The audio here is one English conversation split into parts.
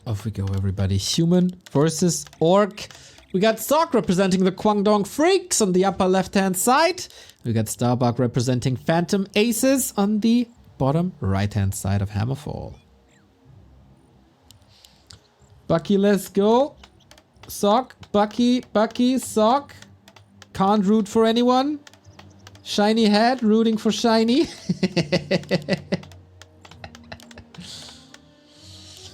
Off we go, everybody. Human versus Orc. We got Sock representing the Kwangdong Freaks on the upper left-hand side. We got Starbuck representing Phantom Aces on the bottom right-hand side of Hammerfall. Bucky, let's go. Sock, Bucky, Sock. Can't root for anyone. Shiny head, rooting for Shiny.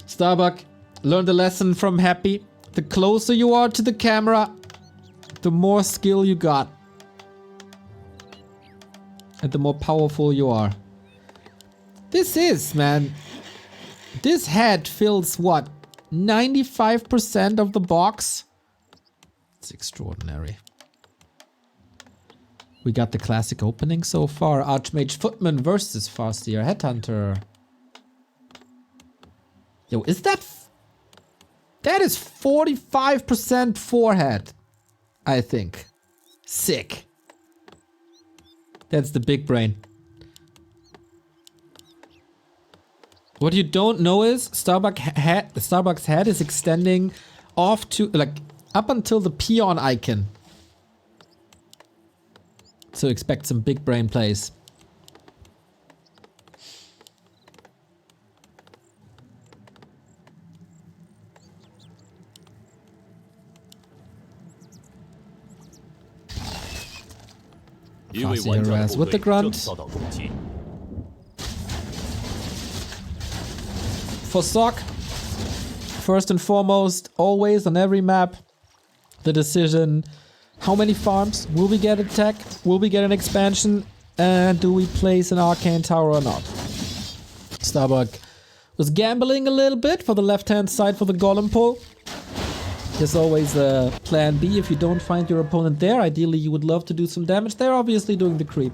Starbuck, learn the lesson from Happy. The closer you are to the camera, the more skill you got. And the more powerful you are. This is, man. This head fills what? 95% of the box? It's extraordinary. We got the classic opening so far. Archmage Footman versus Farseer Headhunter. Yo, is that... That is 45% forehead, I think. Sick. That's the big brain. What you don't know is Starbuck's head is extending off to, like, up until the peon icon. So expect some big brain plays. Farseer with the grunt. For Sock, first and foremost, always on every map, the decision: how many farms? Will we get a tech? Will we get an expansion? And do we place an arcane tower or not? Starbuck was gambling a little bit for the left-hand side for the golem pull. There's always a plan B if you don't find your opponent there. Ideally, you would love to do some damage. They're obviously doing the creep.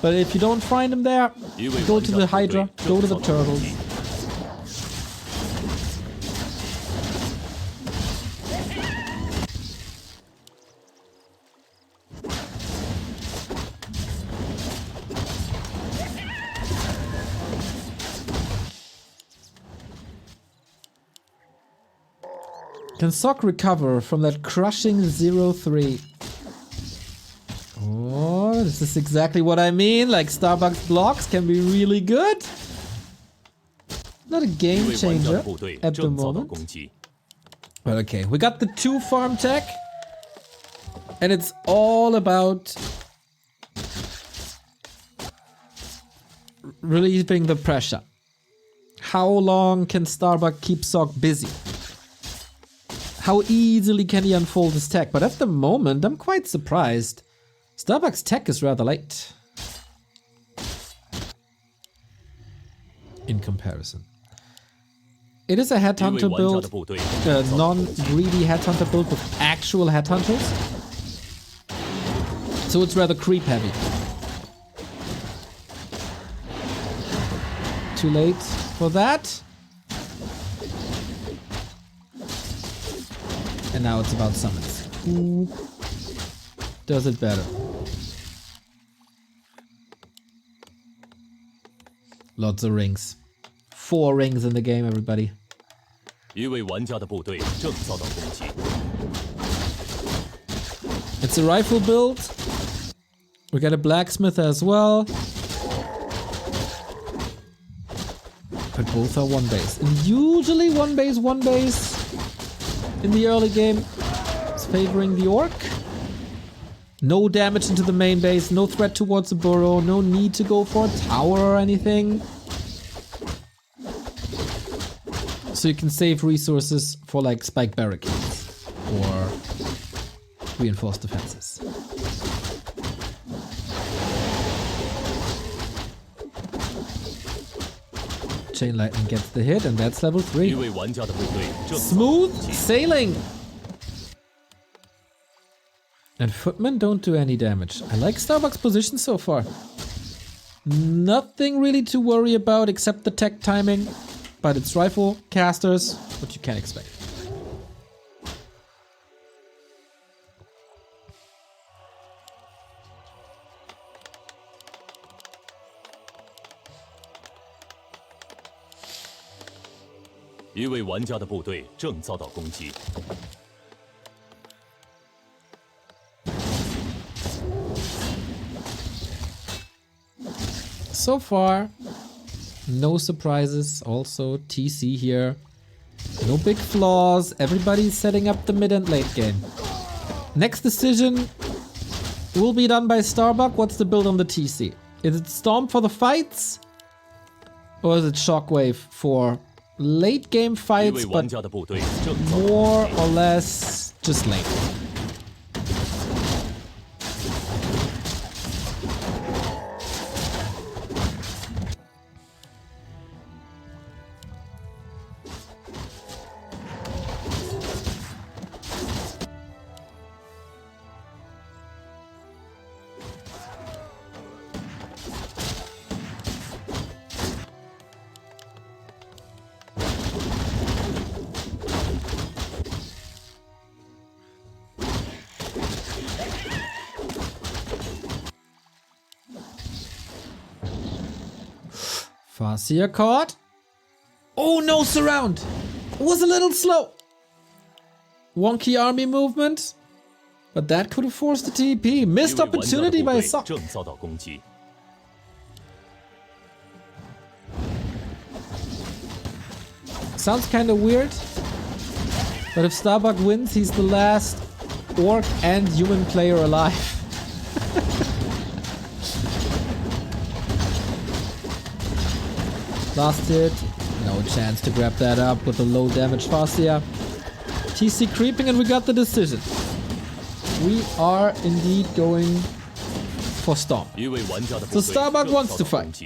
But if you don't find them there, go to the Hydra, go to the turtles. Can Sock recover from that crushing 0-3? Oh, this is exactly what I mean. Like, Starbuck's blocks can be really good. Not a game changer at the moment. But okay, we got the 2 farm tech. And it's all about relieving the pressure. How long can Starbuck keep Sock busy? How easily can he unfold his tech? But at the moment, I'm quite surprised. Starbuck's tech is rather late. In comparison. It is a headhunter build, non-greedy headhunter build with actual headhunters. So it's rather creep heavy. Too late for that. And now it's about summons. Who does it better? Lots of rings. 4 rings in the game, everybody. It's a rifle build. We got a blacksmith as well. But both are 1 base. And usually 1 base in the early game is favoring the Orc. No damage into the main base, no threat towards the burrow, no need to go for a tower or anything. So you can save resources for like spike barricades or reinforced defenses. Chain Lightning gets the hit, and that's level 3. Smooth sailing! And Footmen don't do any damage. I like Starbuck's position so far. Nothing really to worry about except the tech timing. But it's rifle, casters, what you can expect. 一位玩家的部队正遭到攻击。 So far, no surprises. Also, TC here. No big flaws. Everybody's setting up the mid and late game. Next decision will be done by Starbuck. What's the build on the TC? Is it Storm for the fights? Or is it Shockwave for late game fights, but more or less just late? Farseer caught. Oh, no surround. It was a little slow. Wonky army movement. But that could have forced the TP. Missed opportunity by Sock. Sounds kind of weird. But if Starbuck wins, he's the last orc and human player alive. Last hit, no chance to grab that up with a low damage Farseer. TC creeping and we got the decision. We are indeed going for Storm. So Starbuck wants to fight.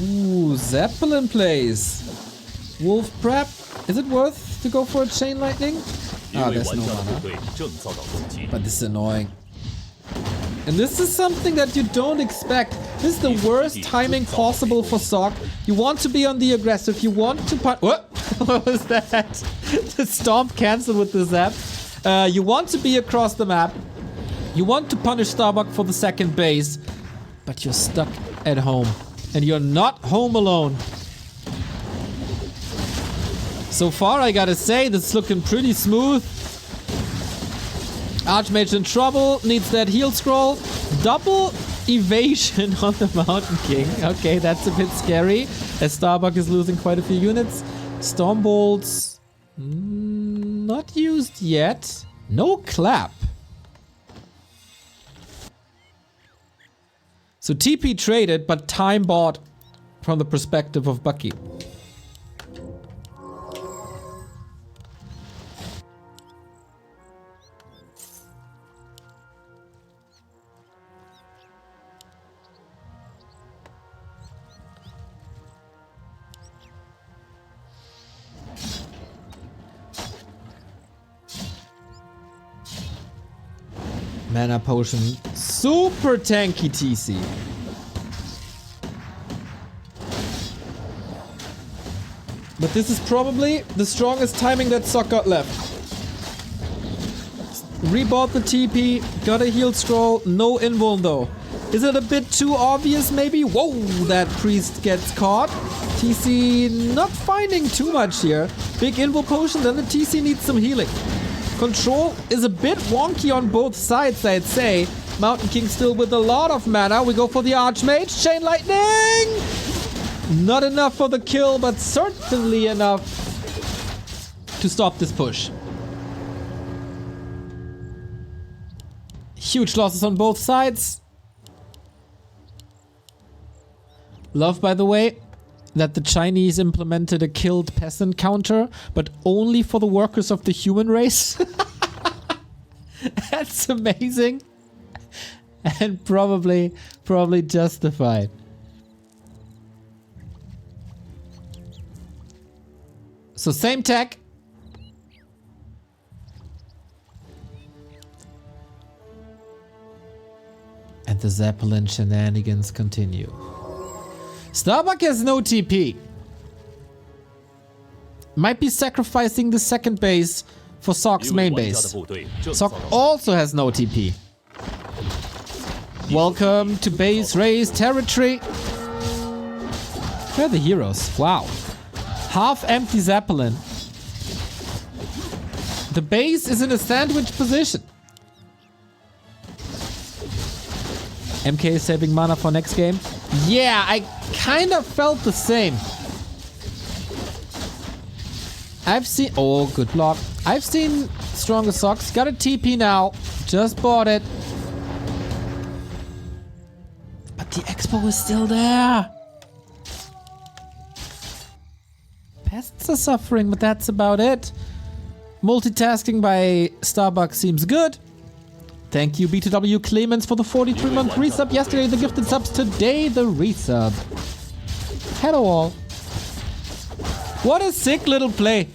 Ooh, Zeppelin plays. Wolf prep. Is it worth to go for a chain lightning? Ah, there's no mana. But this is annoying. And this is something that you don't expect. This is the worst timing possible for Sock. You want to be on the aggressive. You want to what? What was that? The Stomp cancelled with the Zap. You want to be across the map. You want to punish Starbuck for the second base. But you're stuck at home. And you're not home alone. So far, I gotta say, this is looking pretty smooth. Archmage in trouble, needs that heal scroll. Double evasion on the Mountain King. Okay, that's a bit scary, as Starbuck is losing quite a few units. Storm bolts, not used yet. No clap. So TP traded, but time bought from the perspective of Bucky. Mana potion, super tanky TC. But this is probably the strongest timing that Sock got left. Rebought the TP, got a heal scroll, no invuln though. Is it a bit too obvious maybe? Whoa, that priest gets caught. TC not finding too much here. Big invul potion, then the TC needs some healing. Control is a bit wonky on both sides, I'd say. Mountain King still with a lot of mana. We go for the Archmage. Chain Lightning! Not enough for the kill, but certainly enough to stop this push. Huge losses on both sides. Love, by the way, that the Chinese implemented a killed peasant counter, but only for the workers of the human race. That's amazing. And probably justified. So same tech. And And the Zeppelin shenanigans continue. Starbuck has no TP. Might be sacrificing the second base for Sock's main base. Sock also has no TP. Welcome to base raise territory. Where are the heroes? Wow. Half empty Zeppelin. The base is in a sandwich position. MK is saving mana for next game. Yeah, I kind of felt the same. I've seen... Oh, good block. I've seen stronger Socks. Got a TP now. Just bought it. But the Expo is still there. Pests are suffering, but that's about it. Multitasking by Starbuck seems good. Thank you, B2W Clemens, for the 43-month resub. Yesterday, the gifted subs. Today, the resub. Hello, all. What a sick little play.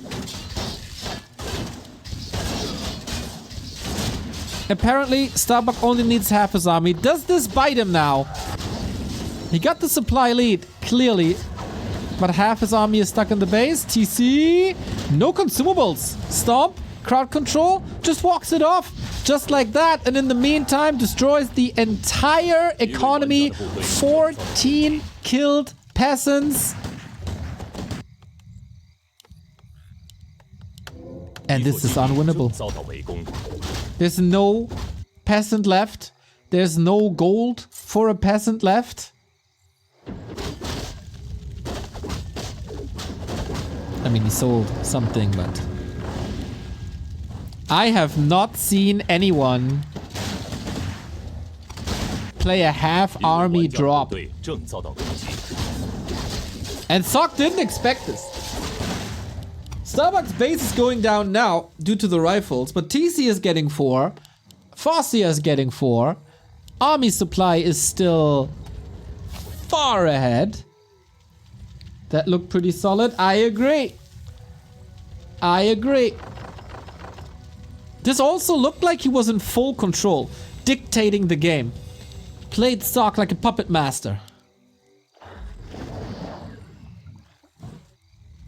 Apparently, Starbuck only needs half his army. Does this bite him now? He got the supply lead, clearly. But half his army is stuck in the base. TC. No consumables. Stomp. Crowd control. Just walks it off. Just like that. And in the meantime, destroys the entire economy. 14 killed peasants. And this is unwinnable. There's no peasant left. There's no gold for a peasant left. I mean, he sold something, but... I have not seen anyone play a half army drop. And Sock didn't expect this. Starbuck's base is going down now due to the rifles, but TC is getting 4. Farsia is getting 4. Army supply is still far ahead. That looked pretty solid. I agree. I agree. This also looked like he was in full control, dictating the game. Played Sock like a puppet master.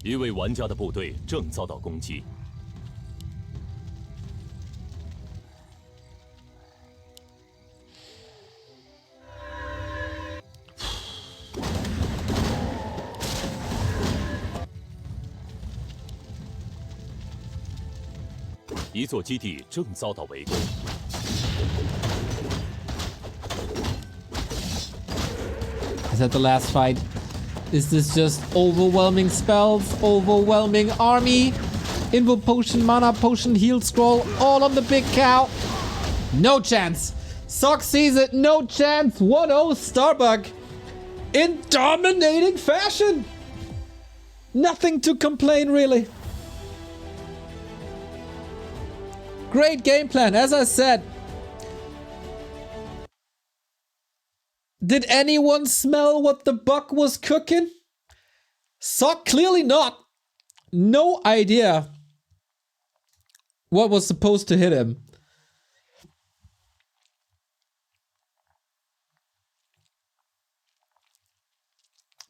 一位玩家的部队正遭到攻击。一座基地正遭到围攻。Is that the last fight? Is this just overwhelming spells, overwhelming army? Invo potion, mana potion, heal scroll, all on the big cow. No chance. Sock sees it, no chance. 1-0 Starbuck in dominating fashion. Nothing to complain, really. Great game plan, as I said. Did anyone smell what the buck was cooking? Sock clearly not. No idea what was supposed to hit him.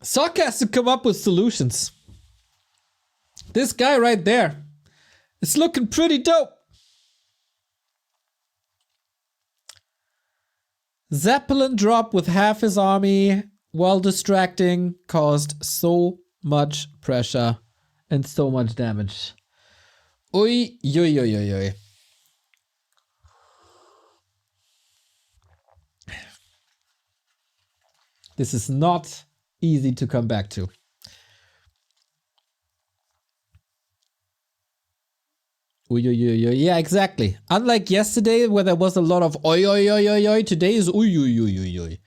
Sock has to come up with solutions. This guy right there is looking pretty dope. Zeppelin drop with half his army while distracting caused so much pressure and so much damage. Oi, oi, oi, oi, oi. This is not easy to come back to. Oi, oi, oi, oi. Yeah, exactly. Unlike yesterday where there was a lot of oi, oi, oi, oi, oi, today is oi, oi, oi, oi, oi.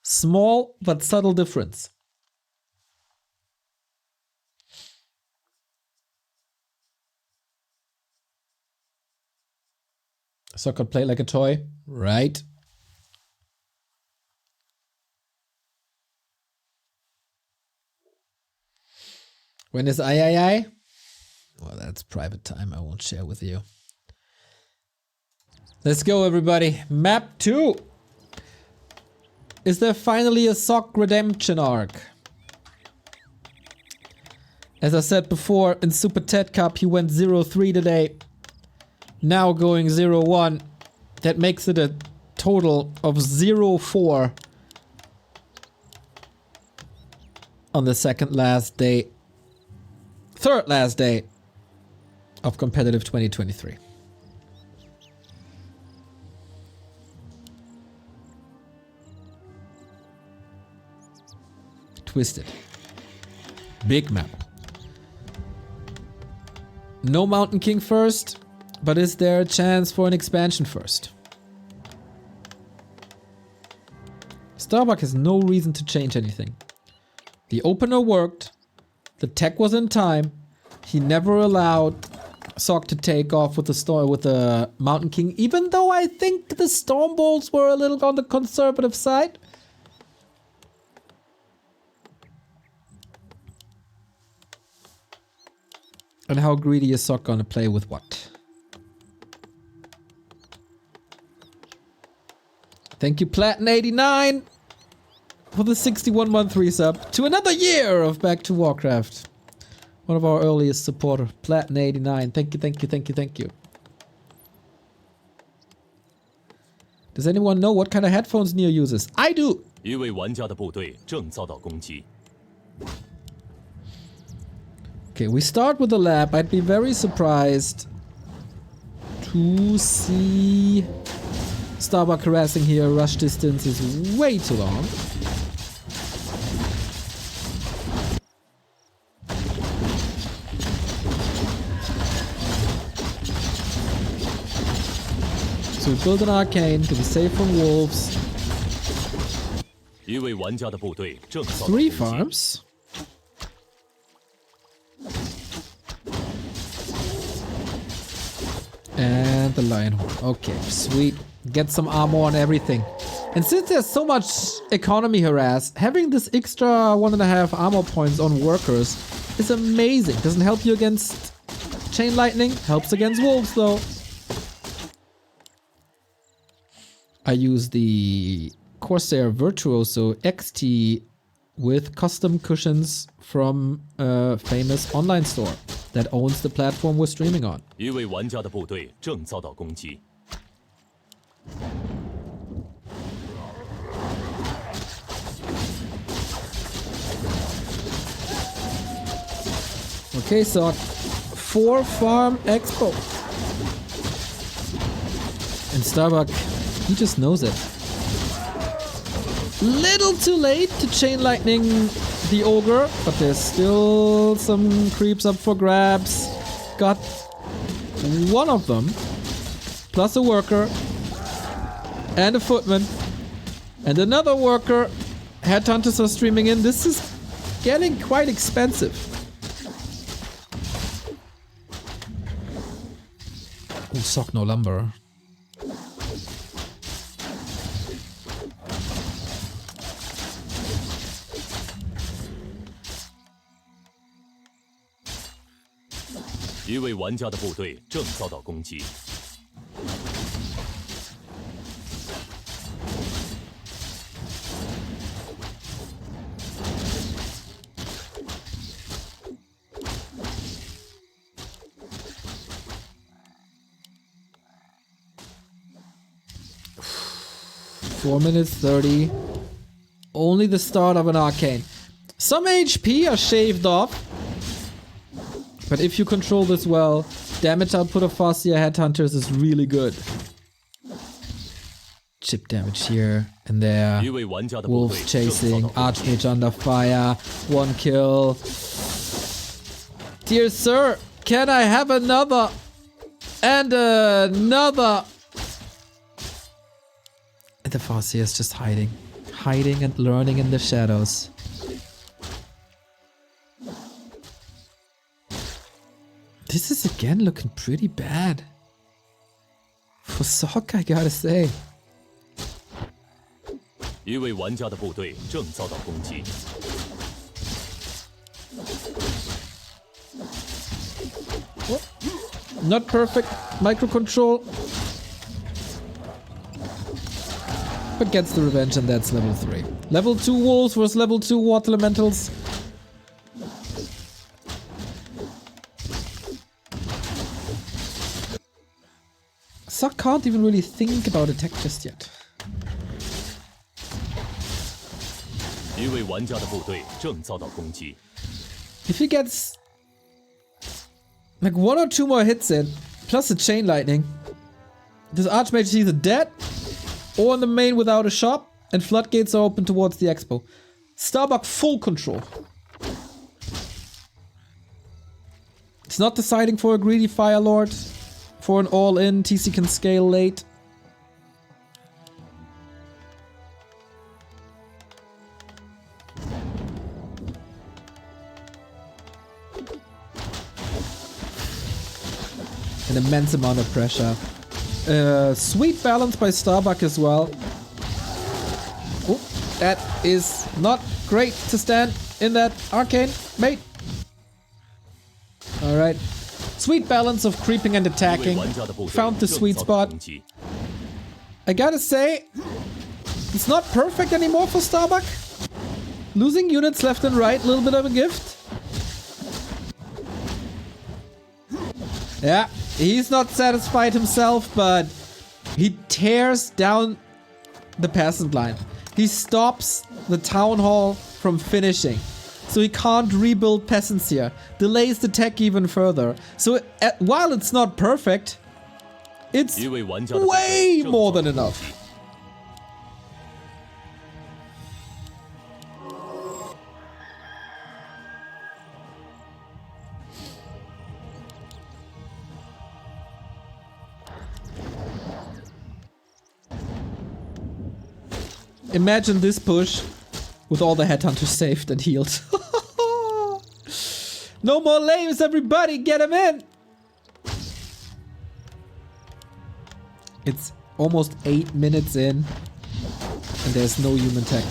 Small but subtle difference. So could play like a toy, right? When is I? Well, that's private time. I won't share with you. Let's go, everybody. Map 2. Is there finally a Sock redemption arc? As I said before, in Super Ted Cup he went 0-3 today. Now going 0-1. That makes it a total of 0-4 on the third last day of competitive 2023. Twisted. Big map. No Mountain King first, but is there a chance for an expansion first? Starbuck has no reason to change anything. The opener worked, the tech was in time, he never allowed Sock to take off with the Mountain King, even though I think the Storm Bolts were a little on the conservative side. And how greedy is Sock gonna play with what? Thank you, Platin89, for the 61-month resub to another year of Back to Warcraft. One of our earliest supporters, Platin89. Thank you, thank you, thank you, thank you. Does anyone know what kind of headphones Neo uses? I do! 一位玩家的部队正遭到攻击。 Okay, we start with the lab. I'd be very surprised to see Starbuck harassing here. Rush distance is way too long. So we build an arcane to be safe from wolves. 一位玩家的部队正遭到攻 Three 击。 farms. And the Lion Horn. Okay, sweet. Get some armor on everything. And since there's so much economy harass, having this extra 1.5 armor points on workers is amazing. Doesn't help you against chain lightning, helps against wolves though. I use the Corsair Virtuoso XT with custom cushions from a famous online store that owns the platform we're streaming on. 一位玩家的部队正遭到攻击。 Okay, so 4 farm expo. And Starbuck, he just knows it. Little too late to chain lightning the ogre, but there's still some creeps up for grabs. Got one of them, plus a worker, and a footman, and another worker. Headhunters are streaming in. This is getting quite expensive. Oh, Sock no lumber.一位玩家的部队正遭到攻击。 4 minutes 30. Only the start of an arcane. Some HP are shaved off. But if you control this well, damage output of Farseer Headhunters is really good. Chip damage here and there. 一位玩家的部 Wolf 队正遭 chasing, 到攻击。 Archmage under fire, 1 kill. Dear sir, can I have another? And another. And the Farseer is just hiding. Hiding and learning in the shadows. This is again looking pretty bad. For Sock, I gotta say. 一位玩家的部队正遭到攻击。 Not perfect. Microcontrol. but gets the revenge, and that's level 3. Level 2 wolves versus level 2 water elementals. Suck can't even really think about attack just yet. 一位玩家的部队正遭到攻击。 If he gets like 1 or 2 more hits in, plus a chain lightning, this Archmage is either dead or in the main without a shop, and floodgates are open towards the expo. Starbuck full control. It's not deciding for a greedy Fire Lord. For an all-in, TC can scale late. An immense amount of pressure. Sweet balance by Starbuck as well. Oh, that is not great to stand in that arcane, mate. Alright. Sweet balance of creeping and attacking. Found the sweet spot. I gotta say, it's not perfect anymore for Starbuck. Losing units left and right, a little bit of a gift. Yeah, he's not satisfied himself, but he tears down the peasant line. He stops the town hall from finishing. So he can't rebuild peasants here. Delays the tech even further. So while it's not perfect, it's way more than enough. Imagine this push with all the headhunters saved and healed. No more lames, everybody! Get him in! It's almost 8 minutes in, and there's no human tech.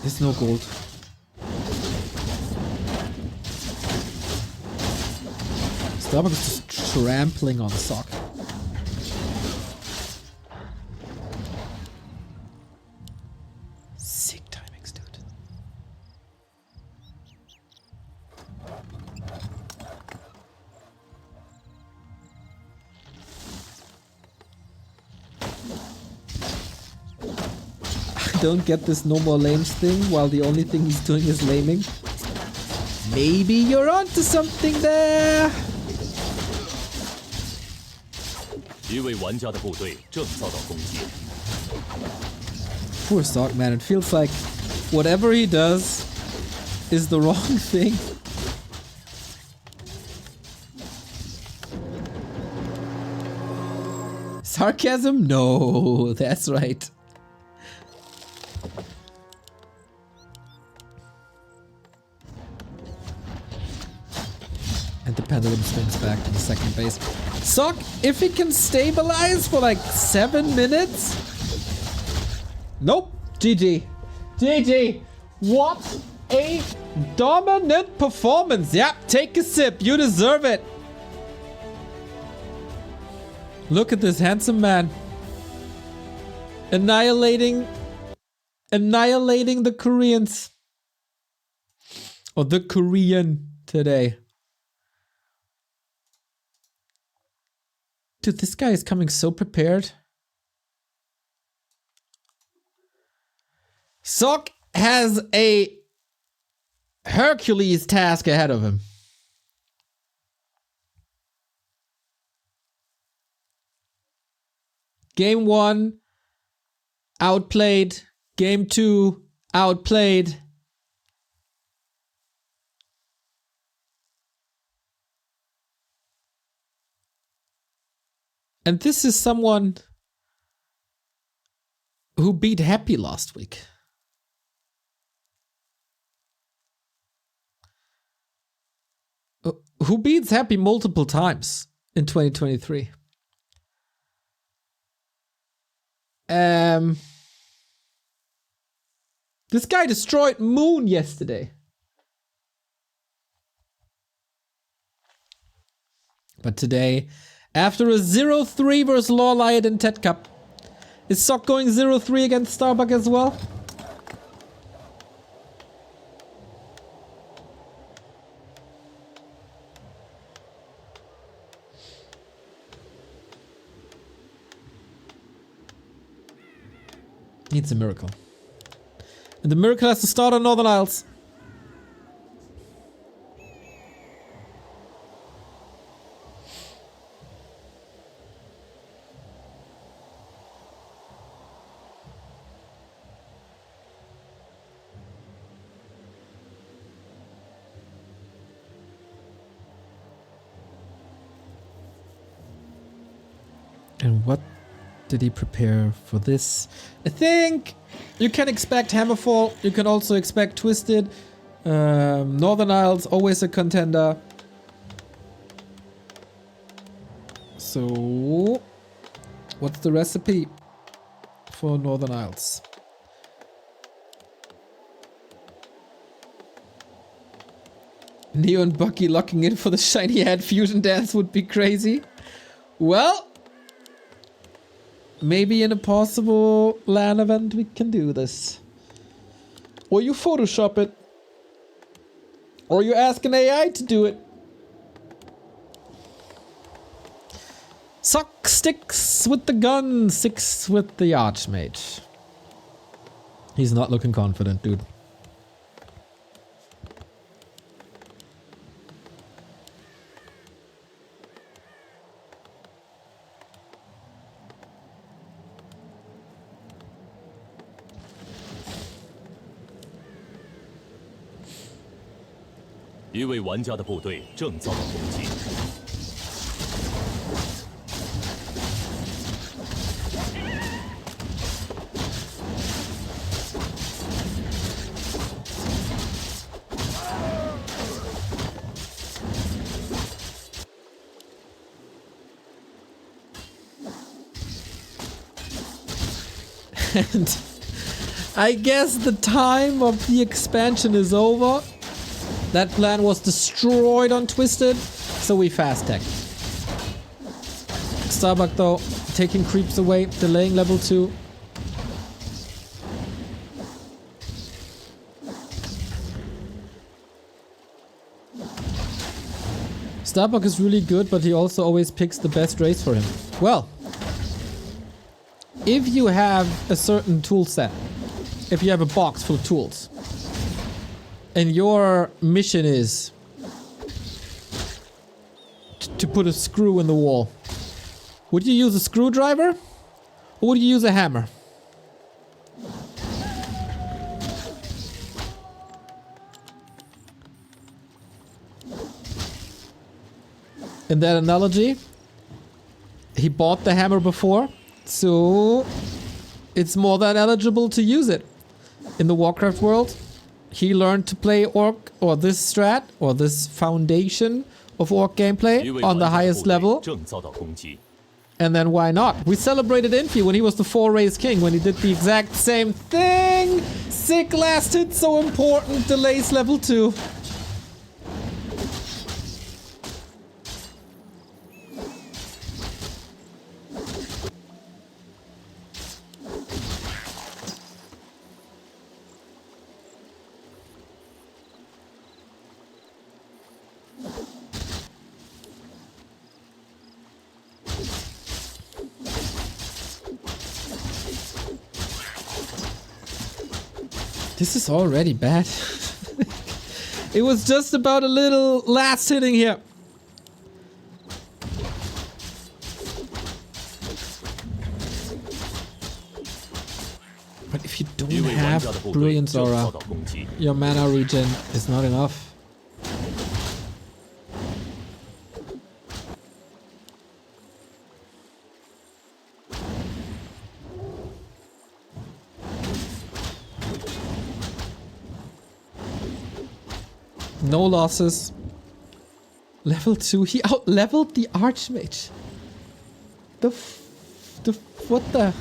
There's no gold. Starbuck is just trampling on Sock. Sick timings, dude. I don't get this no more lames thing while the only thing he's doing is laming. Maybe you're onto something there. 一位玩家的部队正遭到攻击。 Poor Sock, man. It feels like whatever he does is the wrong thing. Sarcasm? No, that's right. And the pendulum swings back to the second base. Sock, if he can stabilize for like 7 minutes. Nope. GG. GG. What a dominant performance. Yep, take a sip. You deserve it. Look at this handsome man. Annihilating the Koreans. Or the Korean today. Dude, this guy is coming so prepared. Sock has a Hercules task ahead of him. Game 1, outplayed. Game 2, outplayed. And this is someone who beat Happy last week. Who beats Happy multiple times in 2023. This guy destroyed Moon yesterday. But today, after a 0-3 versus Lawliot in Ted Cup, is Sock going 0-3 against Starbuck as well? Needs a miracle. And the miracle has to start on Northern Isles. And what did he prepare for this? I think you can expect Hammerfall. You can also expect Twisted. Northern Isles, always a contender. So, what's the recipe for Northern Isles? Neo and Bucky locking in for the shiny head fusion dance would be crazy. Well, maybe in a possible LAN event we can do this. Or you Photoshop it. Or you ask an AI to do it. Sock sticks with the gun, 6 with the Archmage. He's not looking confident, dude.一位玩家的部队正遭到攻击。And I guess the time of the expansion is over. That plan was destroyed on Twisted, so we fast tech. Starbuck though, taking creeps away, delaying level 2. Starbuck is really good, but he also always picks the best race for him. Well, if you have a certain tool set, if you have a box full of tools, and your mission is to put a screw in the wall, would you use a screwdriver or would you use a hammer? In that analogy, he bought the hammer before, so it's more than eligible to use it. In the Warcraft world, he learned to play Orc, or this strat, or this foundation of Orc gameplay on the highest level. And then why not? We celebrated Infi when he was the 4-race king, when he did the exact same thing! Sick last hit, so important, delays level 2. This is already bad. It was just about a little last hitting here. But if you don't have Brilliance Aura, your mana regen is not enough. No losses. Level 2. He out-leveled the Archmage. What the?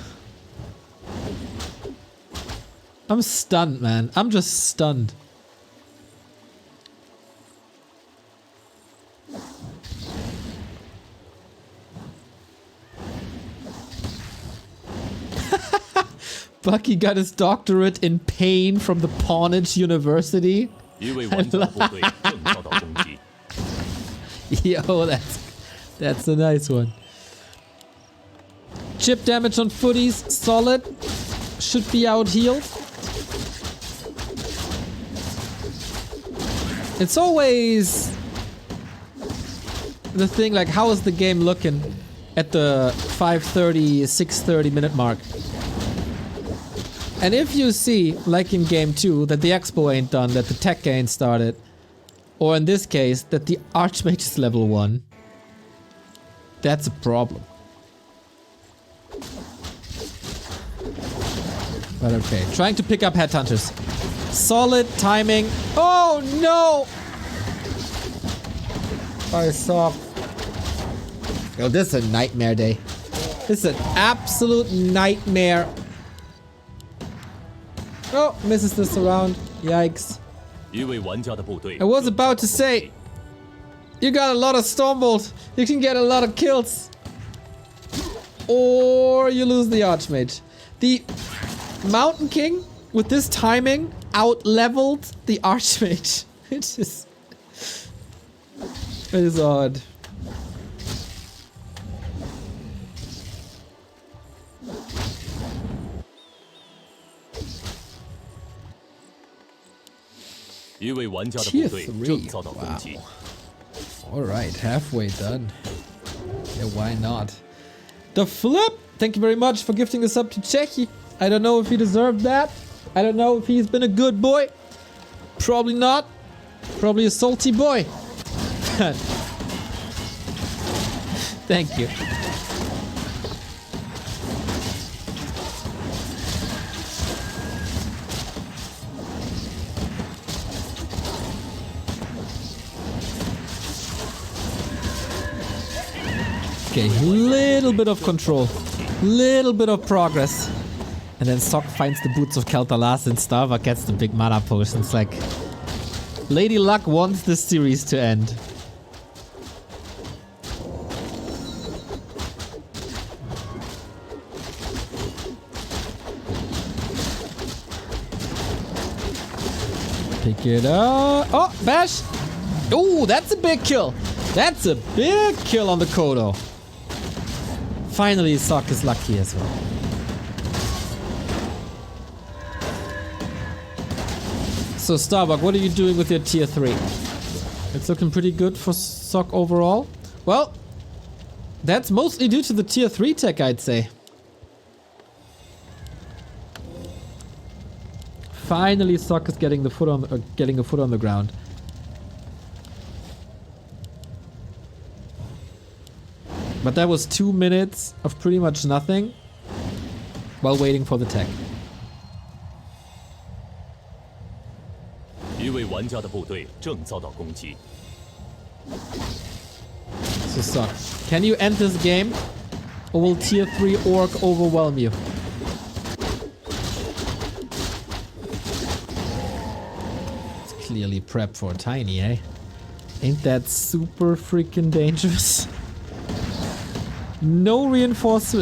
I'm stunned, man. I'm just stunned. Bucky got his doctorate in pain from the Pawnage University. 一位玩家的部队正遭到攻击。 Yo, that's a nice one. Chip damage on footies, solid. Should be out healed. It's always the thing, like, how is the game looking at the 5:30, 6:30 minute mark? And if you see, like in game 2, that the expo ain't done, that the tech ain't started, or in this case, that the Archmage is level 1, that's a problem. But okay, trying to pick up headhunters. Solid timing. Oh no! I saw. Yo, this is a nightmare day. This is an absolute nightmare. Oh, misses this around. Yikes. 一位玩家的部队 I was about to say, you got a lot of Stormbolt. You can get a lot of kills. Or you lose the Archmage. The Mountain King, with this timing, out-leveled the Archmage. It is odd. Tier 3. Wow. Alright, halfway done. Yeah, why not? The Flip! Thank you very much for gifting us up to Chechi. I don't know if he deserved that. I don't know if he's been a good boy. Probably not. Probably a salty boy. Thank you. Okay, little bit of control. Little bit of progress. And then Sock finds the boots of Kel'Thuzad and Starbuck gets the big mana potions. Like, Lady Luck wants this series to end. Pick it up. Oh, bash! Ooh, that's a big kill. That's a big kill on the Kodo. Finally, Sock is lucky as well. So Starbuck, what are you doing with your tier 3? It's looking pretty good for Sock overall. Well, that's mostly due to the tier 3 tech, I'd say. Finally, Sock is getting the foot on getting a foot on the ground. But that was 2 minutes of pretty much nothing while waiting for the tech. 一位玩家的部队正遭到攻击。 So Sock, can you end this game? Or will tier 3 orc overwhelm you? It's clearly prep for tiny, eh? Ain't that super freaking dangerous? No reinforced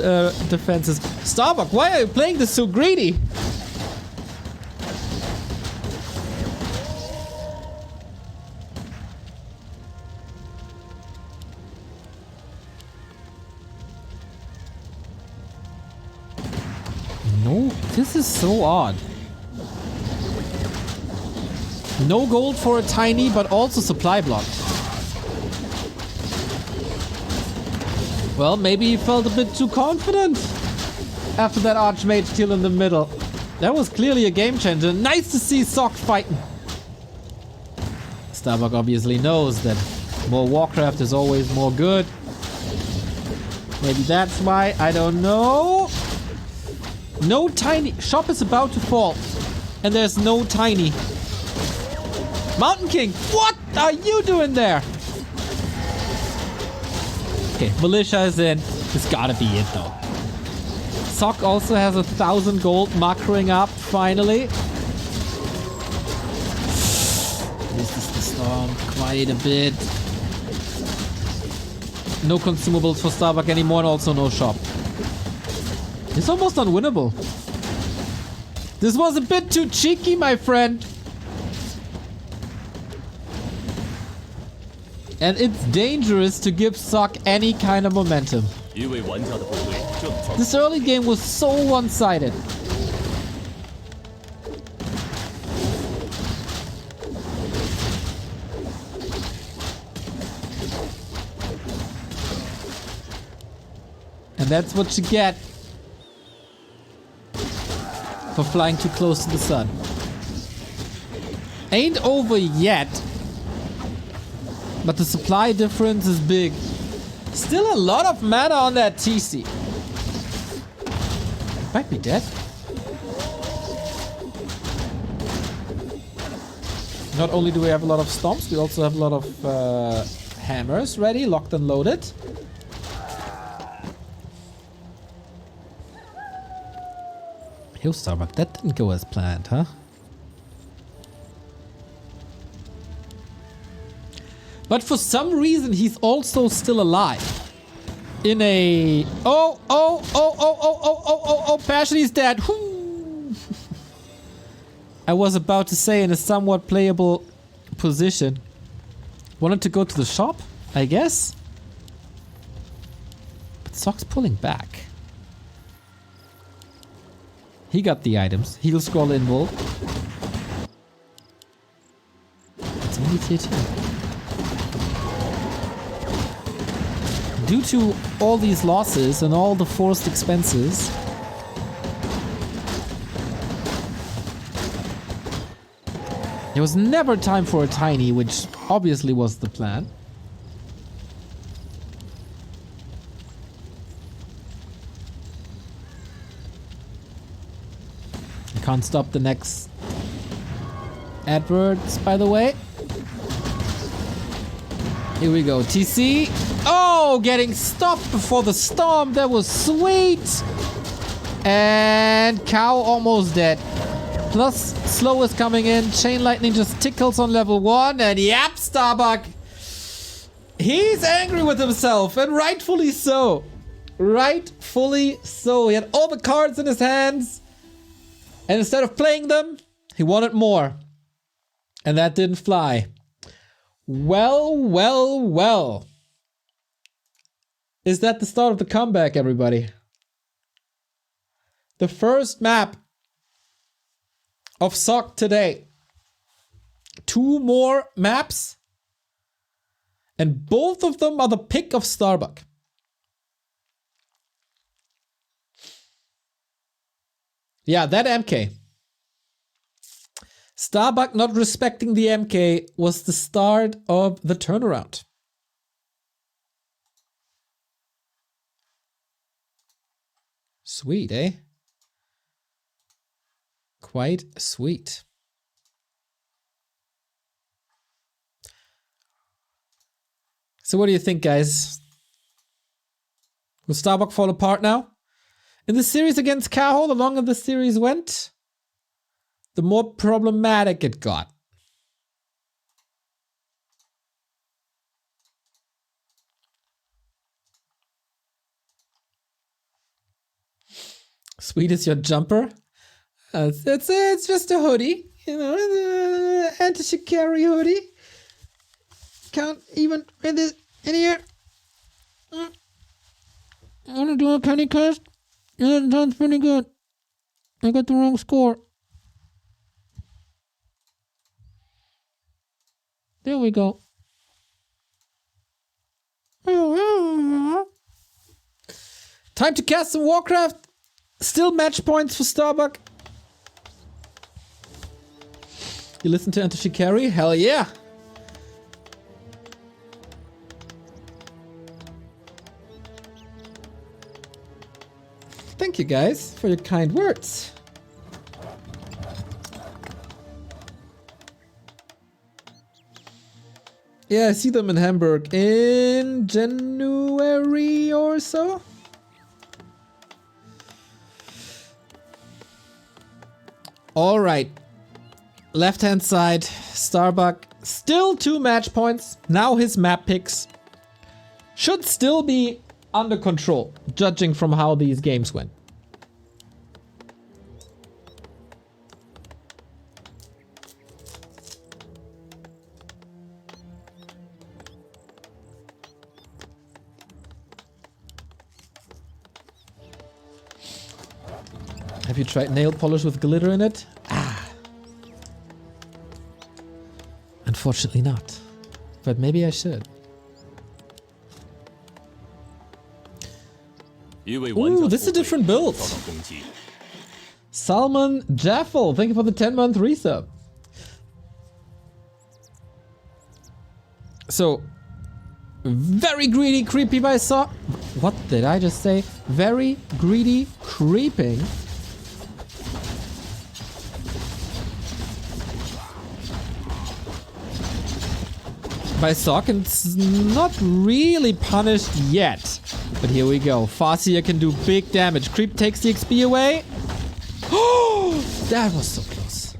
defenses. Starbuck, why are you playing this so greedy? No, this is so odd. No gold for a tiny, but also supply blocked. Well, maybe he felt a bit too confident after that Archmage kill in the middle. That was clearly a game changer. Nice to see Sock fighting. Starbuck obviously knows that more Warcraft is always more good. Maybe that's why, I don't know. No tiny. Shop is about to fall. And there's no tiny. Mountain King, what are you doing there? Okay, Militia is in. It's gotta be it though. Sock also has 1,000 gold macroing up finally. This is the storm quite a bit. No consumables for Starbuck anymore and also no shop. It's almost unwinnable. This was a bit too cheeky, my friend. And it's dangerous to give Sock any kind of momentum. 一位玩家的部队正遭 This early game was so one-sided. And that's what you get for flying too close to the sun. Ain't over yet, but the supply difference is big. Still a lot of mana on that TC. Might be dead. Not only do we have a lot of stomps, we also have a lot of hammers ready, locked and loaded. Yo, Starbuck, that didn't go as planned, huh? But for some reason, he's also still alive. In a... Oh, Passion, he's dead. Whoo! I was about to say in a somewhat playable position. Wanted to go to the shop, I guess? But Sock's pulling back. He got the items. He'll scroll invul. It's only tier 2. Due to all these losses and all the forced expenses, there was never time for a tiny, which obviously was the plan. I can't stop the next adverts, by the way. Here we go, TC. Oh, getting stopped before the storm. That was sweet. And Cow almost dead. Plus, Slow is coming in. Chain Lightning just tickles on level 1. And yep, Starbuck. He's angry with himself. And rightfully so. Rightfully so. He had all the cards in his hands. And instead of playing them, he wanted more. And that didn't fly. Well. Is that the start of the comeback, everybody? The first map of Sock today. 2 more maps. And both of them are the pick of Starbuck. Yeah, that MK. Starbuck not respecting the MK was the start of the turnaround. Sweet, eh? Quite sweet. So what do you think, guys? Will Starbuck fall apart now? In the series against Caho, the longer the series went, the more problematic it got. Sweet is your jumper? It's just a hoodie, you know, the anti-shikari hoodie. Can't even read this in here. I wanna do a penny cast? Yeah, that sounds pretty good. I got the wrong score. There we go. Time to cast some Warcraft. Still match points for Starbuck. You listen to Enter Shikari? Hell yeah. Thank you guys for your kind words. Yeah, I see them in Hamburg in January or so. All right. Left-hand side, Starbuck. Still 2 match points. Now his map picks should still be under control, judging from how these games went. Have you tried nail polish with glitter in it? Ah. Unfortunately not. But maybe I should. Ooh, this is a different build. Salmon Jaffel, thank you for the 10-month resub. So, very greedy, creepy by Sock. What did I just say? Very greedy, creeping. By Sock, and it's not really punished yet. But here we go. Farseer can do big damage. Creep takes the XP away. Oh, that was so close.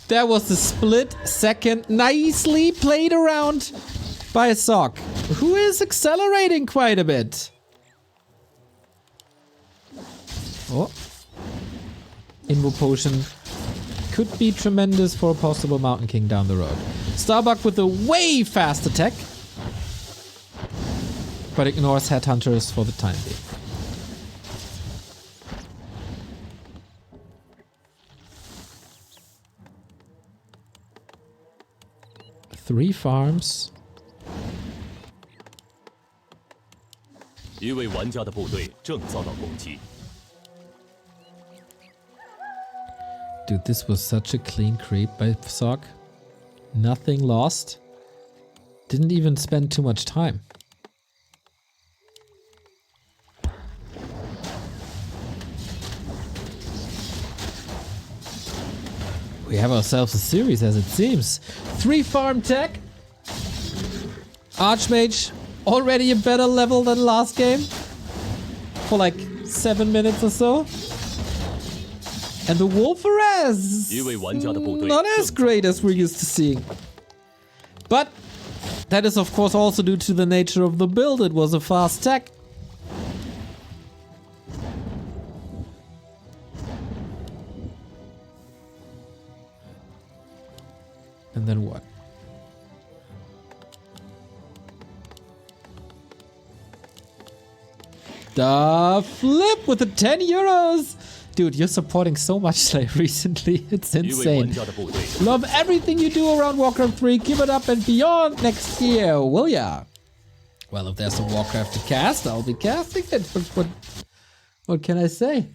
That was the split second. Nicely played around by Sock, who is accelerating quite a bit. Oh. Invo Potion could be tremendous for a possible Mountain King down the road. Starbuck with a way fast attack, but ignores Headhunters for the time being. Three farms. 一位玩家的部队正遭到攻击。 Dude, this was such a clean creep by Sock. Nothing lost. Didn't even spend too much time. We have ourselves a series as it seems. 3 farm tech. Archmage already a better level than last game. For like 7 minutes or so. And the Wolferez, not as great as we're used to seeing. But that is of course also due to the nature of the build. It was a fast tech. And then what? The flip with the 10 euros! Dude, you're supporting so much like recently. It's insane. Love everything you do around Warcraft 3. Keep it up and beyond next year, will ya? Well, if there's a Warcraft to cast, I'll be casting it. But what can I say?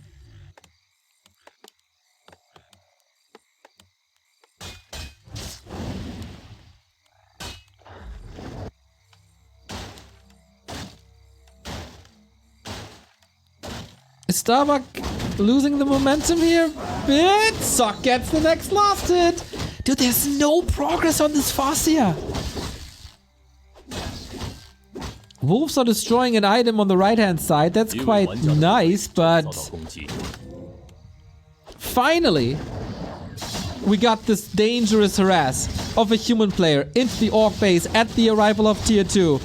Is Starbuck losing the momentum here? Bit! Sock gets the next last hit! Dude, there's no progress on this Farseer! Wolves are destroying an item on the right-hand side. That's quite nice, but... Finally, we got this dangerous harass of a human player into the Orc base at the arrival of Tier 2.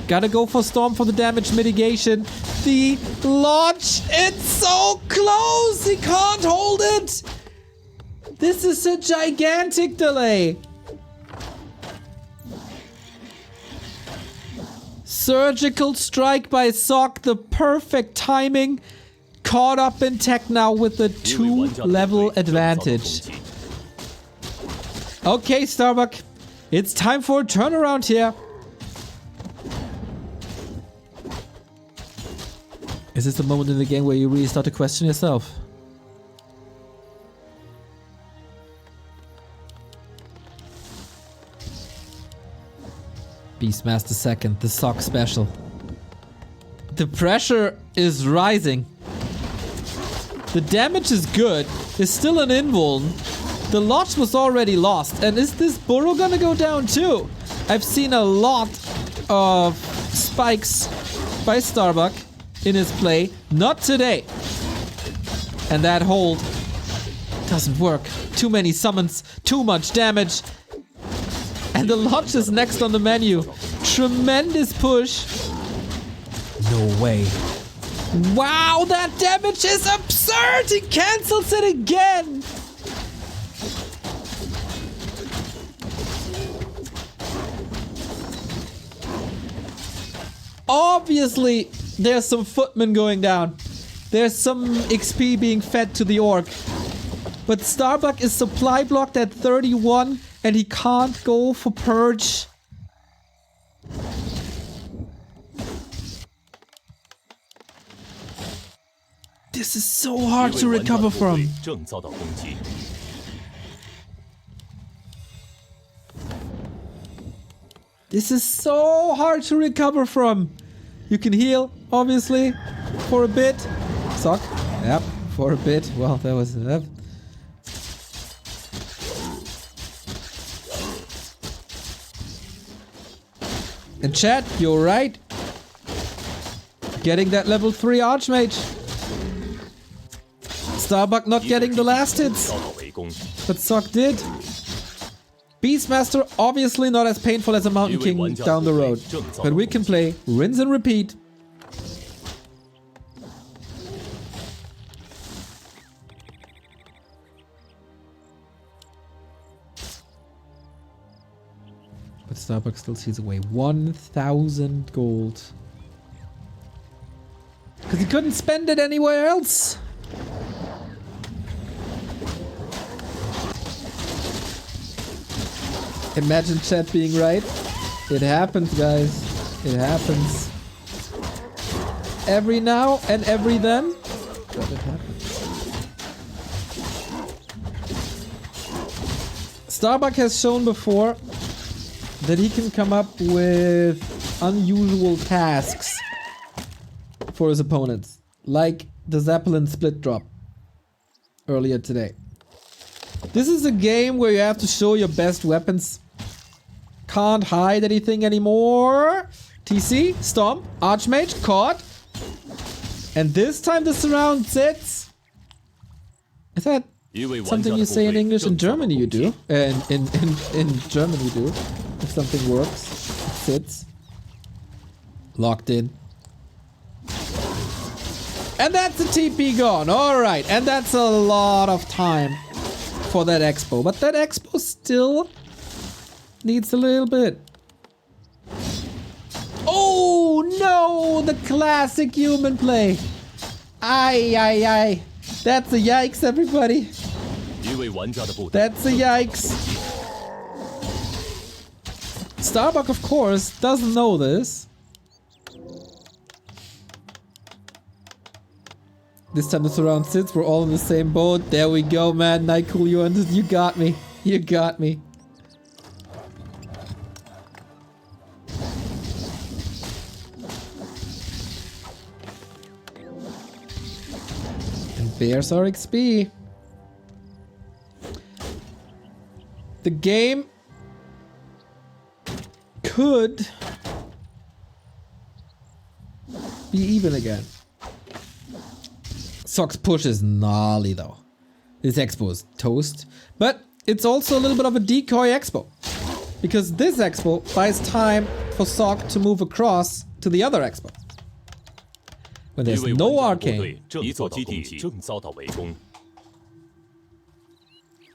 Gotta go for Storm for the damage mitigation. The launch, it's so close! He can't hold it! This is a gigantic delay. Surgical strike by Sock, the perfect timing. Caught up in tech now with the 2-level advantage. Okay, Starbuck, it's time for a turnaround here. Is this the moment in the game where you really start to question yourself? Beastmaster 2nd, the Sock special. The pressure is rising. The damage is good. There's still an invuln. The Lodge was already lost. And is this burrow gonna go down too? I've seen a lot of spikes by Starbuck in his play. Not today. And that hold doesn't work. Too many summons, too much damage. And the Lodge is next on the menu. Tremendous push. No way. Wow, that damage is absurd! He cancels it again! Obviously, there's some footmen going down. there's some XP being fed to the orc. But Starbuck is supply blocked at 31 and he can't go for purge. This is so hard to recover from. This is so hard to recover from. You can heal, obviously, for a bit. Sock. Yep, for a bit. Well, that was... And chat, you're right. Getting that level 3 Archmage. Starbuck not getting the last hits. But Sock did. Beastmaster, obviously not as painful as a Mountain King down the road. But we can play rinse and repeat. But Starbuck still sees away 1,000 gold. Because he couldn't spend it anywhere else. Imagine chat being right. It happens, guys. It happens. Every now and every then. But it happens. Starbuck has shown before that he can come up with unusual tasks for his opponents. Like the Zeppelin split drop earlier today. This is a game where you have to show your best weapons. Can't hide anything anymore. TC, Stomp, Archmage, caught. And this time the surround sits. Is that something you say in English? In German you do. In German you do. If something works, it sits. Locked in. And that's the TP gone. Alright, and that's a lot of time for that expo. But that expo still needs a little bit. Oh no! The classic human play. Aye, aye, aye. That's a yikes, everybody. That's a yikes. Starbuck, of course, doesn't know this. This time the surround sits. We're all in the same boat. There we go, man. Nightcool, you got me. You got me. Bears are XP. The game could be even again. Sock's push is gnarly though. This expo is toast. But it's also a little bit of a decoy expo. Because this expo buys time for Sock to move across to the other expo. When there's no arcane.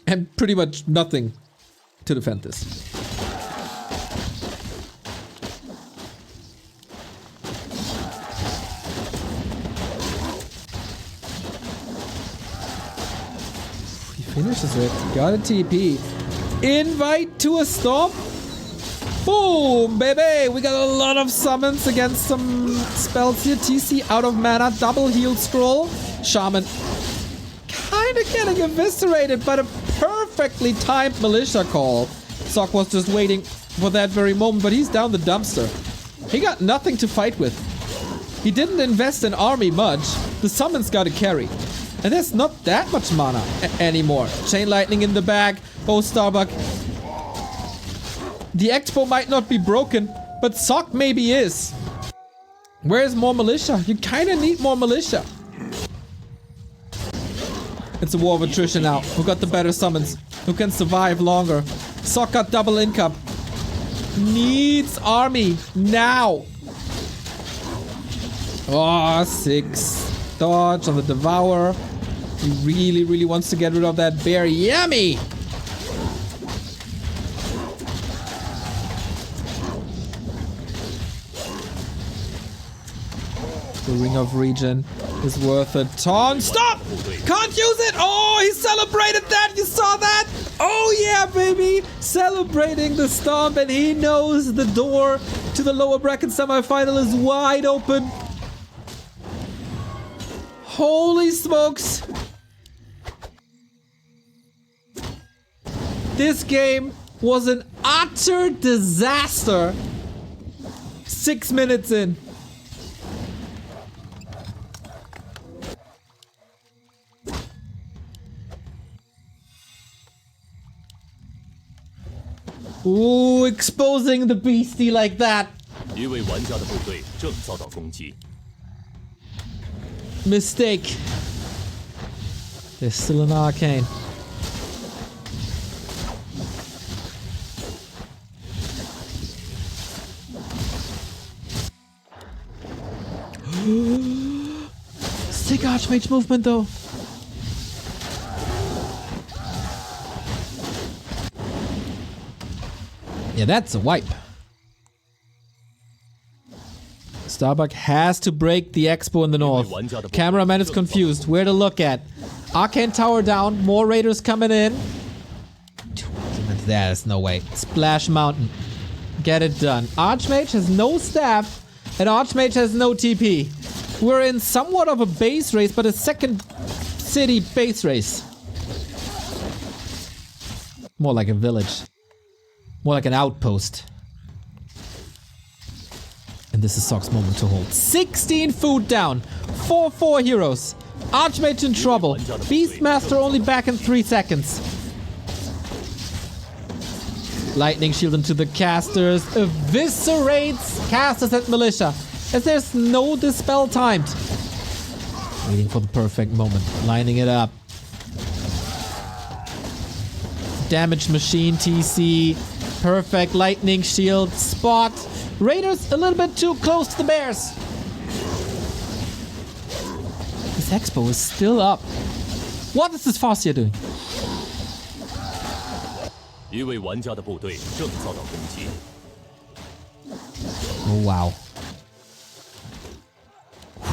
And pretty much nothing to defend this. He finishes it. Got a TP. Invite to a stop. Boom, baby! We got a lot of summons against some spells here. TC out of mana, double heal scroll. Shaman kinda getting eviscerated, but a perfectly timed militia call. Sock was just waiting for that very moment, but he's down the dumpster. He got nothing to fight with. He didn't invest in army much. The summons got to carry. And there's not that much mana anymore. Chain lightning in the bag. Oh, Starbuck. The expo might not be broken, but Sock maybe is. Where's more militia? You kinda need more militia. It's a war of attrition now. Who got the better summons? Who can survive longer? Sock got double income. Needs army now. Oh, 6. Dodge on the Devour. He really, really wants to get rid of that bear. Yummy! The Ring of Regen is worth a ton. Stop! Can't use it! Oh, he celebrated that! You saw that? Oh yeah, baby! Celebrating the stomp, and he knows the door to the lower bracket semifinal is wide open. Holy smokes! This game was an utter disaster. 6 minutes in. Ooh, exposing the beastie like that. 一位玩家的部队正遭到攻击。 Mistake. There's still an arcane. Sick Archmage movement though. Yeah, that's a wipe. Starbuck has to break the expo in the north. Cameraman is confused. Where to look at? Arcane Tower down. More raiders coming in. There's no way. Splash Mountain. Get it done. Archmage has no staff. And Archmage has no TP. We're in somewhat of a base race, but a second city base race. More like a village. More like an outpost. And this is Sock's moment to hold. 16 food down. 4 heroes. Archmage in trouble. Beastmaster only back in 3 seconds. Lightning shield into the casters. Eviscerates casters and militia. As there's no dispel timed. Waiting for the perfect moment. Lining it up. Damage machine TC. Perfect lightning shield. Spot. Raiders a little bit too close to the bears. This expo is still up. What is this Farseer doing? 一位玩家的部队正遭到攻击。 Oh wow.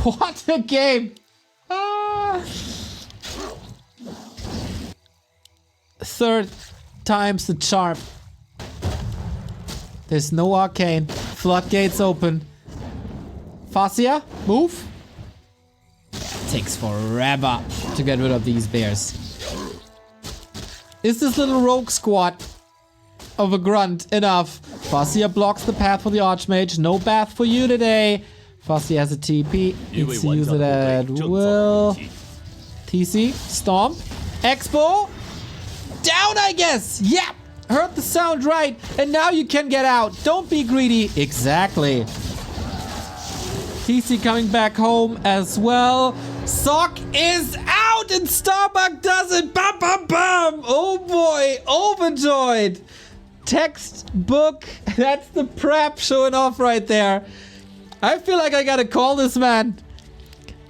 What a game! Ah. Third time's the charm. There's no arcane. Floodgates open. Farseer, move. Takes forever to get rid of these bears. Is this little rogue squad of a grunt enough? Farseer blocks the path for the Archmage. No bath for you today. Farseer has a TP. Needs to use it at will. TC, stomp. Expo. Down, I guess. Yep. Heard the sound right. And now you can get out. Don't be greedy. Exactly. TC coming back home as well. Sock is out and Starbuck does it. Bam, bam, bam. Oh boy. Overjoyed. Textbook. That's the prep showing off right there. I feel like I gotta call this man.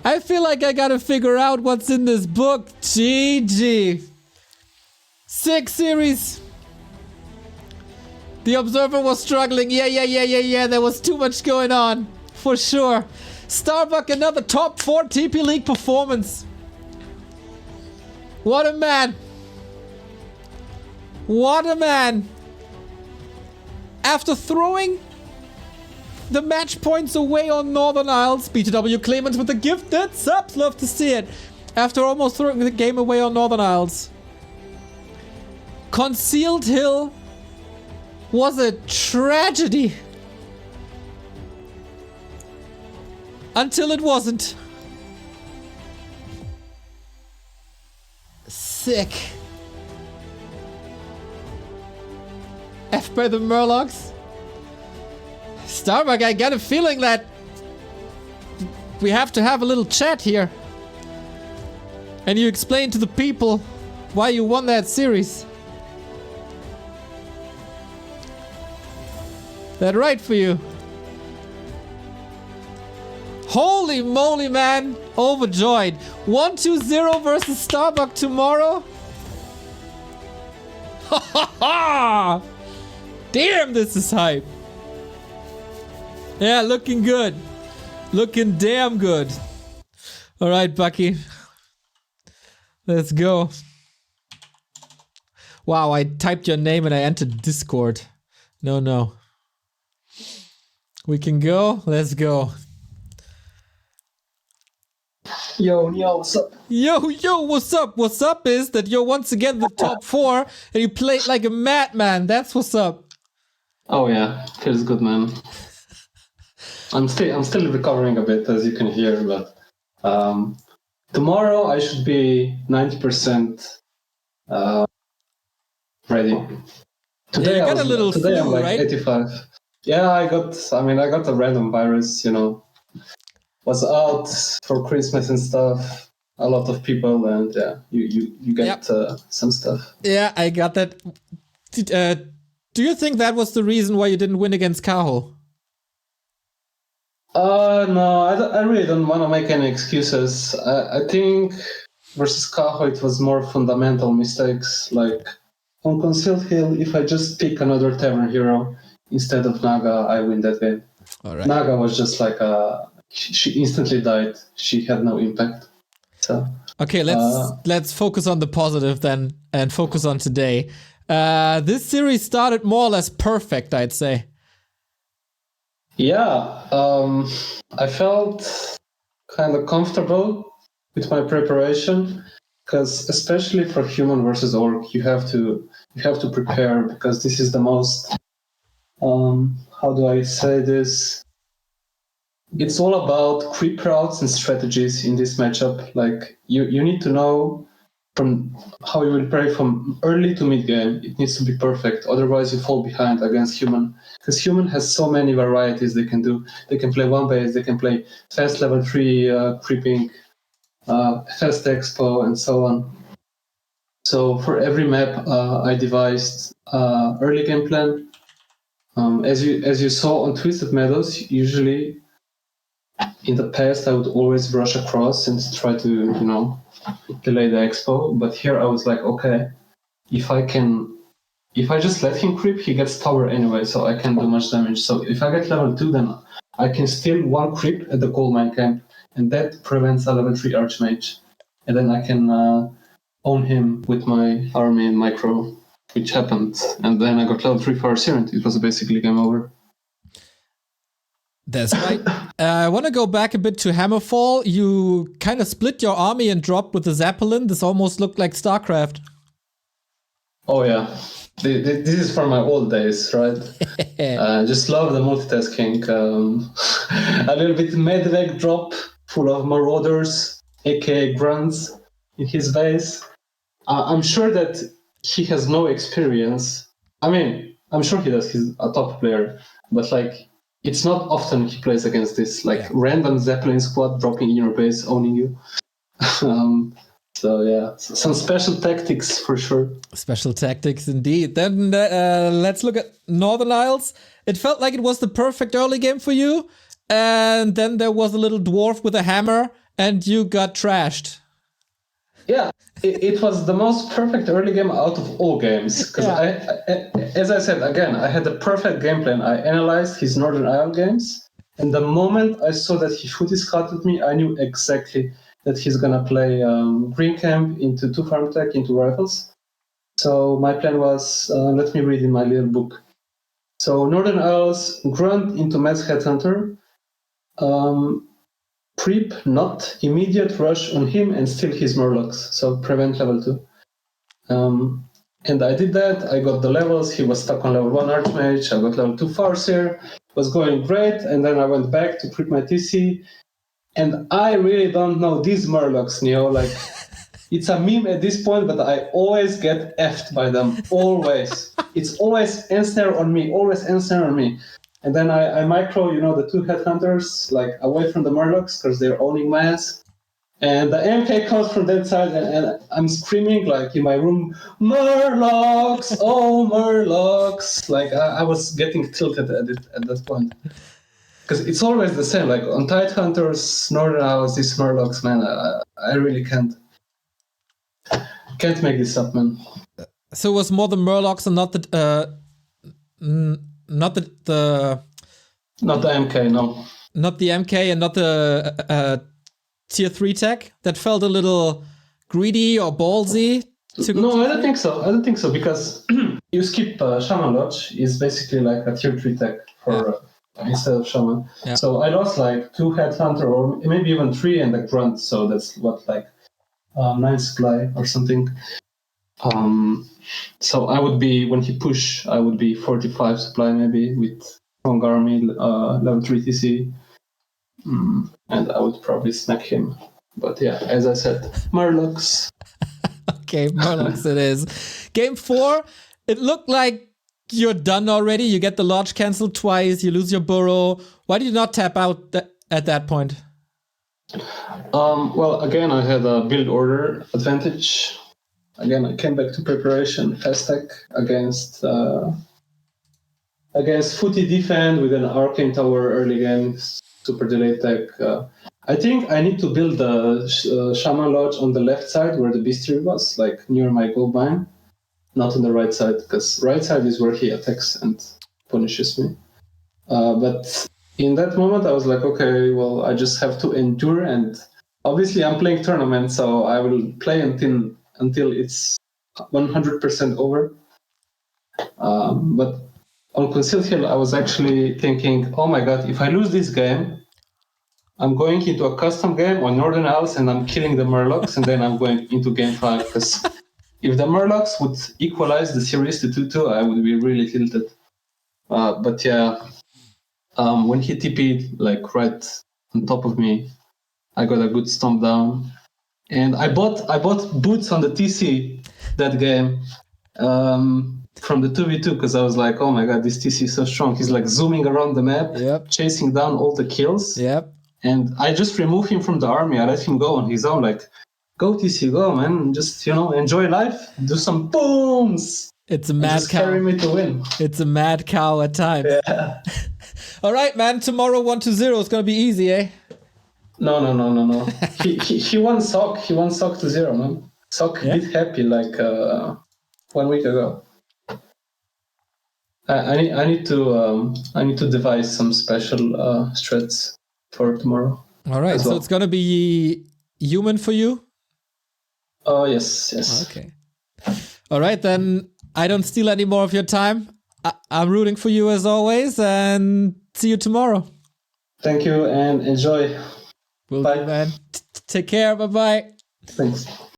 I feel like I gotta figure out what's in this book. GG. 6 series. The Observer was struggling. Yeah. There was too much going on. For sure. Starbuck, another top 4 TP League performance. What a man. What a man. After throwing the match points away on Northern Isles, BTW Clemens with the gifted subs. Love to see it. After almost throwing the game away on Northern Isles. Concealed Hill was a tragedy. Until it wasn't. Sick. F by the Murlocs. Starbuck, I got a feeling that we have to have a little chat here. And you explain to the people why you won that series. That right for you? Holy moly, man. Overjoyed. 1-2-0 versus Starbuck tomorrow. Ha ha ha! Damn, this is hype. Yeah, looking good. Looking damn good. All right, Bucky. Let's go. Wow, I typed your name and I entered Discord. No. We can go? Let's go. Yo, what's up? Yo, what's up? What's up is that you're once again the top 4 and you played like a madman. That's what's up. Oh yeah, feels good, man. I'm still recovering a bit, as you can hear, but tomorrow I should be 90% ready. Today you got a little flu, I'm like right? 85. Yeah, I got a random virus, was out for Christmas and stuff. A lot of people, and yeah, you get some stuff. Yeah, I got that. Do you think that was the reason why you didn't win against Cajo? No, I really don't want to make any excuses. I think versus Cajo it was more fundamental mistakes. Like on Concealed Hill, if I just pick another Tavern hero instead of Naga, I win that game. All right. Naga was just like she instantly died. She had no impact. So okay, let's focus on the positive then and focus on today. This series started more or less perfect, I'd say. Yeah, I felt kind of comfortable with my preparation because, especially for human versus orc, you have to prepare because this is the most. How do I say this? It's all about creep routes and strategies in this matchup. Like you need to know from how you will play from early to mid game. It needs to be perfect. Otherwise, you fall behind against human. Because human has so many varieties they can do. They can play one base. They can play fast level 3 creeping, fast expo, and so on. So for every map, I devised early game plan. As you saw on Twisted Meadows, usually in the past I would always rush across and try to delay the expo. But here I was like, okay, if I just let him creep, he gets tower anyway, so I can't do much damage. So if I get level 2, then I can steal one creep at the coal mine camp, and that prevents a level 3 archmage. And then I can own him with my army and micro, which happened. And then I got level 3 for CORSAIR, and it was basically game over. That's right. I want to go back a bit to Hammerfall. You kind of split your army and dropped with the Zeppelin. This almost looked like StarCraft. Oh yeah, this is from my old days, right? Just love the multitasking. A little bit medvac drop full of marauders, aka grunts, in his base. I'm sure that he has no experience. I mean, I'm sure he does. He's a top player, but like, it's not often he plays against this random Zeppelin squad dropping in your base, owning you. So yeah, some special tactics for sure. Special tactics indeed. Then let's look at Northern Isles. It felt like it was the perfect early game for you, and then there was a little dwarf with a hammer, and you got trashed. Yeah, it was the most perfect early game out of all games. Because as I said, again, I had the perfect game plan. I analyzed his Northern Isle games, and the moment I saw that he footy scouted me, I knew exactly that he's gonna play Green Camp into 2 farm tech into rifles. So my plan was, let me read in my little book. So Northern Isles, Grunt into Mass Headhunter, Creep, not immediate rush on him and steal his Murlocs, so prevent level 2. And I did that, I got the levels, he was stuck on level 1 Archmage, I got level 2 Farseer, was going great, and then I went back to creep my TC, and I really don't know these Murlocs, like, it's a meme at this point, but I always get effed by them, always. It's always ensnare on me, And then I micro, the 2 headhunters, like, away from the Murlocs, because they're owning my ass. And the MK comes from that side, and I'm screaming, like, in my room, Murlocs! Oh, Murlocs! Like, I was getting tilted at that point. Because it's always the same, like, on Tidehunters, Northern Isles, these Murlocs, man, I really can't make this up, man. So it was more the Murlocs and not the Not the MK, no. not the MK and not the tier 3 tech? That felt a little greedy or ballsy? No, I don't think so. I don't think so, because you skip Shaman Lodge is basically like a tier 3 tech for instead of Shaman. Yeah. So I lost like 2 Headhunter or maybe even 3 and a Grunt. So that's what, like 9 supply or something. So I would be, when he push, I would be 45 supply maybe with strong army, level 3 TC. And I would probably snack him. But yeah, as I said, Murlocs. Okay, Murlocs it is. Game 4, it looked like you're done already. You get the lodge cancelled twice, you lose your burrow. Why did you not tap out at that point? Well, again, I had a build order advantage. Again, I came back to preparation, fast tech against Footy defend with an Arcane Tower early game, super delay tech. I think I need to build the Shaman Lodge on the left side where the Bestiary was, like near my gold mine, not on the right side, because right side is where he attacks and punishes me. But in that moment, I was like, okay, well, I just have to endure, and obviously I'm playing tournament, so I will play until it's 100% over. But on Concealed Hill, I was actually thinking, oh my god, if I lose this game, I'm going into a custom game on Northern Isles and I'm killing the Murlocs, and then I'm going into game 5. Because if the Murlocs would equalize the series to 2-2, I would be really tilted. But yeah, when he TP'd like right on top of me, I got a good stomp down. And I bought boots on the TC that game. From the 2v2, because I was like, oh my god, this TC is so strong. He's like zooming around the map, chasing down all the kills. And I just remove him from the army. I let him go on his own, like, go TC, go, man. Just, enjoy life. Do some booms. It's a mad cow. Carry me to win. It's a mad cow at times. Yeah. All right, man. Tomorrow 1-0. It's going to be easy, eh? No. he won Sock. He won Sock to 0, man. Sock beat Happy like 1 week ago. I need to devise some special strats for tomorrow. All right, so it's gonna be human for you. Oh yes. Okay. All right, then I don't steal any more of your time. I'm rooting for you as always, and see you tomorrow. Thank you and enjoy. Will do, man. Take care. Bye bye. Thanks.